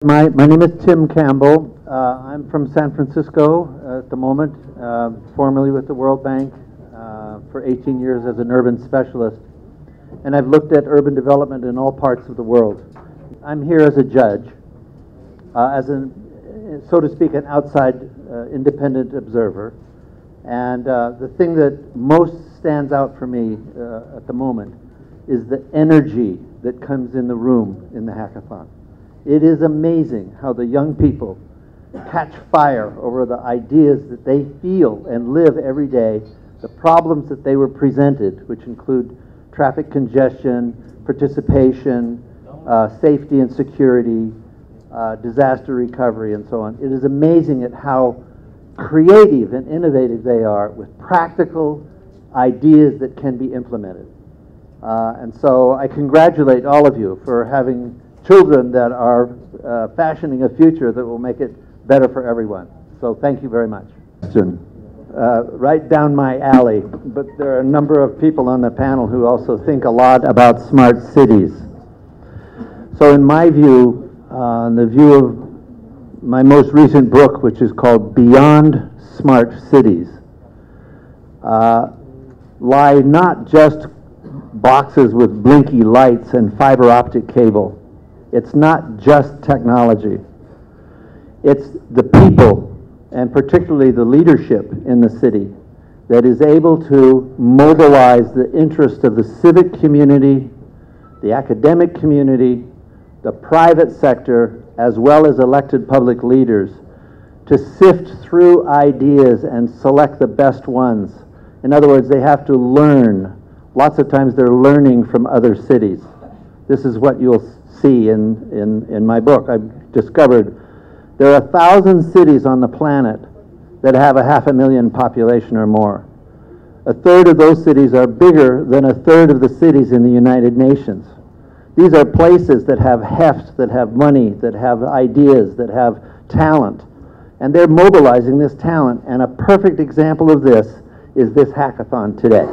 My name is Tim Campbell. I'm from San Francisco at the moment, formerly with the World Bank for 18 years as an urban specialist. And I've looked at urban development in all parts of the world. I'm here as a judge, as so to speak, an outside independent observer. And the thing that most stands out for me at the moment is the energy that comes in the room in the hackathon. It is amazing how the young people catch fire over the ideas that they feel and live every day, the problems that they were presented, which include traffic congestion, participation, safety and security, disaster recovery, and so on. It is amazing at how creative and innovative they are with practical ideas that can be implemented. And so I congratulate all of you for having children that are fashioning a future that will make it better for everyone. So thank you very much. Right down my alley, but there are a number of people on the panel who also think a lot about smart cities. So in my view, the view of my most recent book, which is called Beyond Smart Cities, lie not just boxes with blinky lights and fiber optic cable. It's not just technology. It's the people, and particularly the leadership in the city, that is able to mobilize the interest of the civic community, the academic community, the private sector, as well as elected public leaders, to sift through ideas and select the best ones. In other words, they have to learn. Lots of times they're learning from other cities. This is what you'll see in my book. I've discovered there are 1,000 cities on the planet that have a 500,000 population or more. A third of those cities are bigger than a third of the cities in the United Nations. These are places that have heft, that have money, that have ideas, that have talent. And they're mobilizing this talent. And a perfect example of this is this hackathon today.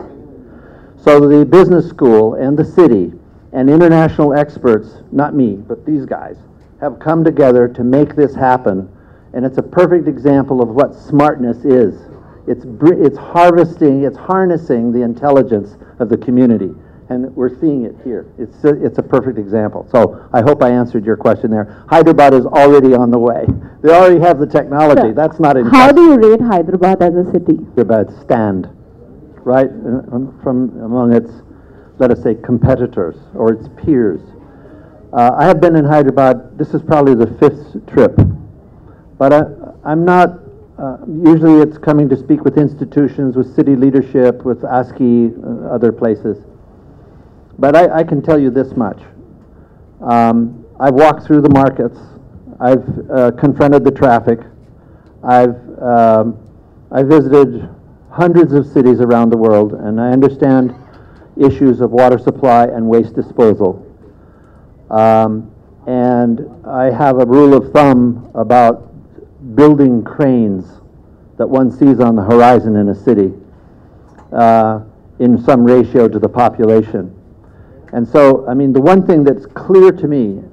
So the business school and the city and international experts, not me, but these guys, have come together to make this happen. And it's a perfect example of what smartness is. It's harvesting, it's harnessing the intelligence of the community. And we're seeing it here. It's a perfect example. So I hope I answered your question there. Hyderabad is already on the way. They already have the technology. Sure. That's not in How do you rate Hyderabad as a city? Hyderabad stand, right, from among its, let us say, competitors or its peers. I have been in Hyderabad. This is probably the 5th trip. But I'm not, usually it's coming to speak with institutions, with city leadership, with ASCII, other places. But I can tell you this much. I've walked through the markets. I've confronted the traffic. I visited hundreds of cities around the world, and I understand issues of water supply and waste disposal. And I have a rule of thumb about building cranes that one sees on the horizon in a city in some ratio to the population. And so, I mean, the one thing that's clear to me,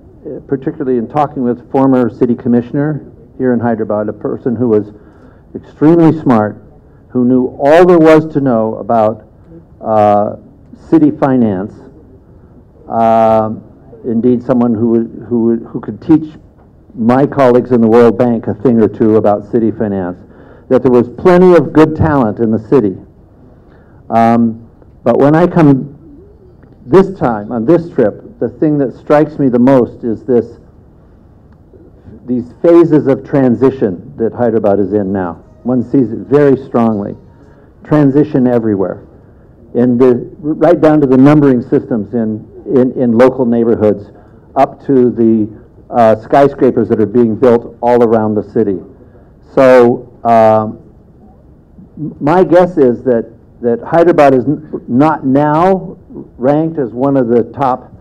particularly in talking with former city commissioner here in Hyderabad, a person who was extremely smart, who knew all there was to know about city finance, indeed someone who could teach my colleagues in the World Bank a thing or two about city finance, that there was plenty of good talent in the city. But when I come this time, on this trip, the thing that strikes me the most is these phases of transition that Hyderabad is in now. One sees it very strongly. Transition everywhere. Right down to the numbering systems in local neighborhoods, up to the skyscrapers that are being built all around the city. So my guess is that Hyderabad is not now ranked as one of the top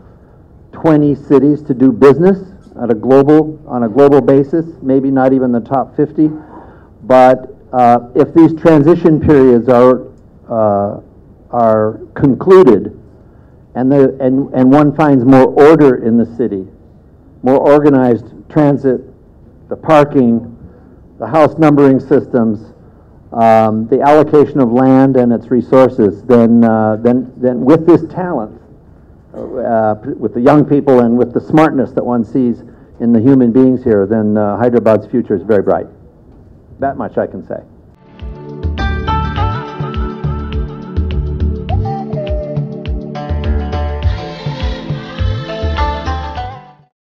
20 cities to do business on a global basis, maybe not even the top 50, but if these transition periods are concluded, and one finds more order in the city, more organized transit, the parking, the house numbering systems, the allocation of land and its resources, then with this talent, with the young people and with the smartness that one sees in the human beings here, then Hyderabad's future is very bright. That much I can say.